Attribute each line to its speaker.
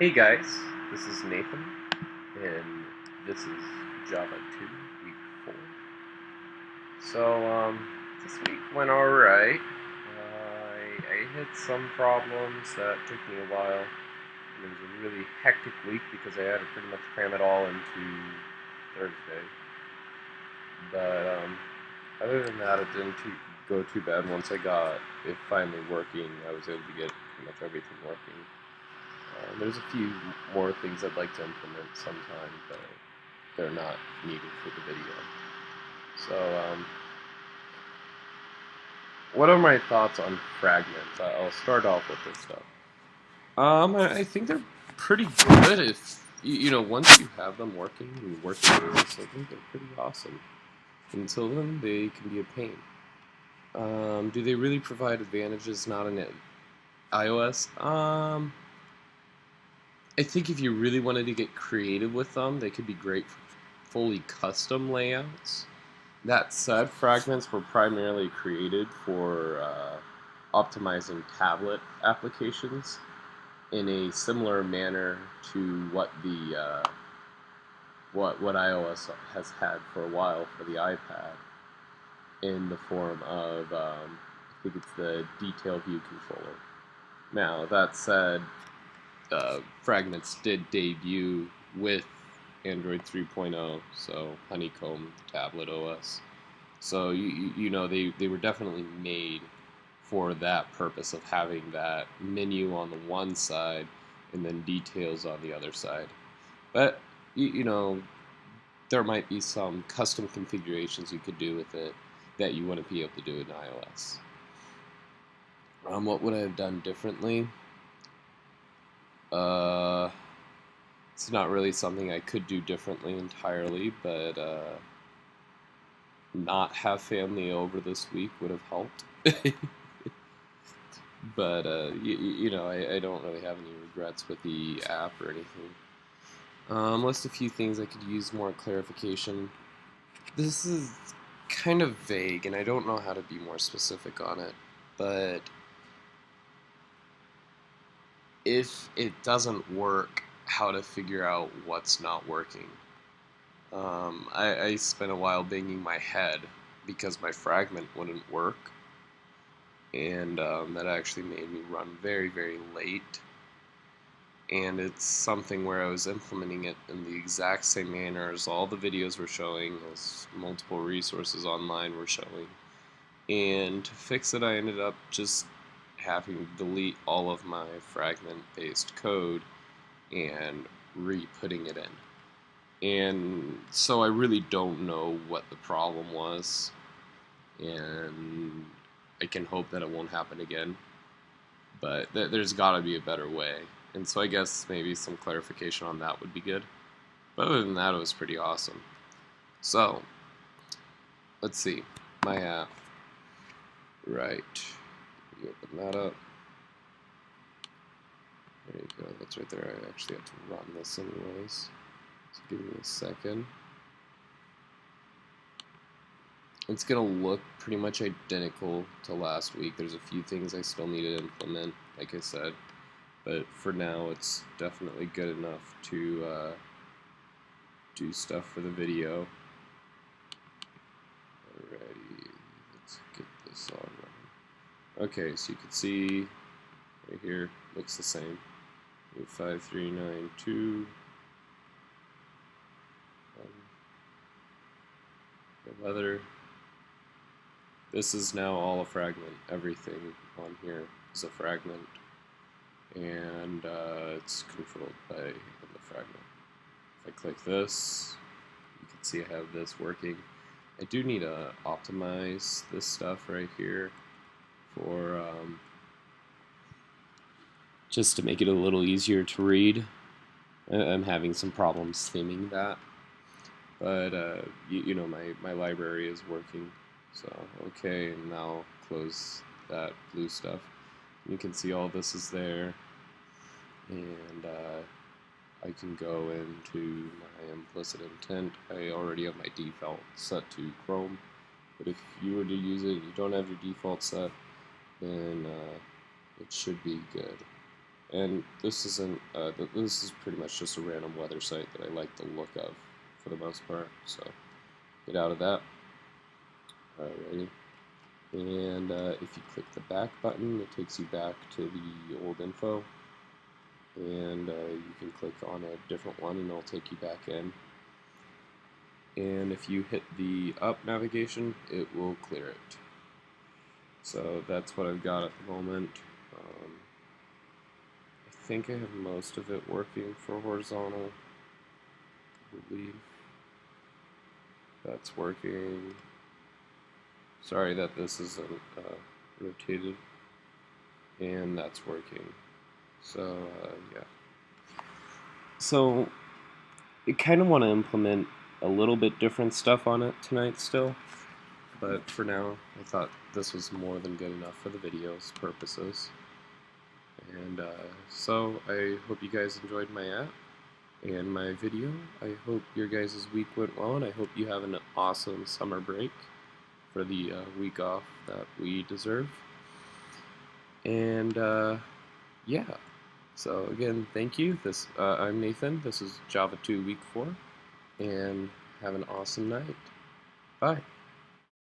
Speaker 1: Hey guys, this is Nathan, and this is Java 2, week 4. This week went alright. I hit some problems that took me a while, and it was a really hectic week because I had to pretty much cram it all into Thursday. But other than that, it didn't go too bad. Once I got it finally working, I was able to get pretty much everything working. There's a few more things I'd like to implement sometime, but they're not needed for the video. So, what are my thoughts on fragments? I'll start off with this stuff. I think they're pretty good if, once you have them working and working consistently, they're pretty awesome. Until then, they can be a pain. Do they really provide advantages not in iOS? I think if you really wanted to get creative with them, they could be great for fully custom layouts. That said, fragments were primarily created for optimizing tablet applications in a similar manner to what the what iOS has had for a while for the iPad, in the form of I think it's the Detail View controller. Now that said, fragments did debut with Android 3.0, so Honeycomb tablet OS. So they were definitely made for that purpose of having that menu on the one side and then details on the other side. But there might be some custom configurations you could do with it that you wouldn't be able to do in iOS. What would I have done differently? It's not really something I could do differently entirely, but not have family over this week would have helped. But I don't really have any regrets with the app or anything. List a few things I could use more clarification. This is kind of vague, and I don't know how to be more specific on it. But if it doesn't work, how to figure out what's not working. I spent a while banging my head because my fragment wouldn't work, and that actually made me run very, very late. And it's something where I was implementing it in the exact same manner as all the videos were showing, as multiple resources online were showing. And to fix it, I ended up just having to delete all of my fragment-based code and re-putting it in. And so I really don't know what the problem was, and I can hope that it won't happen again. But there's got to be a better way. And so I guess maybe some clarification on that would be good. But other than that, it was pretty awesome. So, let's see. My app. Right. You open that up. There you go. That's right there. I actually have to run this anyways. So give me a second. It's going to look pretty much identical to last week. There's a few things I still need to implement, like I said. But for now, it's definitely good enough to do stuff for the video. Alrighty, let's get this all running. Okay, so you can see right here, looks the same. 5392. The weather. This is now all a fragment. Everything on here is a fragment. And it's controlled by the fragment. If I click this, you can see I have this working. I do need to optimize this stuff right here for just to make it a little easier to read. I'm having some problems theming that, but my library is working. So okay, and now close that blue stuff. You can see all this is there, and I can go into my implicit intent. I already have my default set to Chrome, but if you were to use it and you don't have your default set, then it should be good. And this isn't, this is pretty much just a random weather site that I like the look of for the most part, so get out of that. Alrighty. And if you click the back button, it takes you back to the old info, and you can click on a different one and it'll take you back in. And if you hit the up navigation, it will clear it. So that's what I've got at the moment. I think I have most of it working for horizontal. I believe that's working. Sorry that this isn't rotated. And that's working. So yeah. So I kind of want to implement a little bit different stuff on it tonight still, but for now I thought this was more than good enough for the video's purposes. And so I hope you guys enjoyed my app and my video. I hope your guys' week went well, and I hope you have an awesome summer break for the week off that we deserve. And yeah. So again, thank you. I'm Nathan. This is Java 2 Week 4, and have an awesome night. Bye.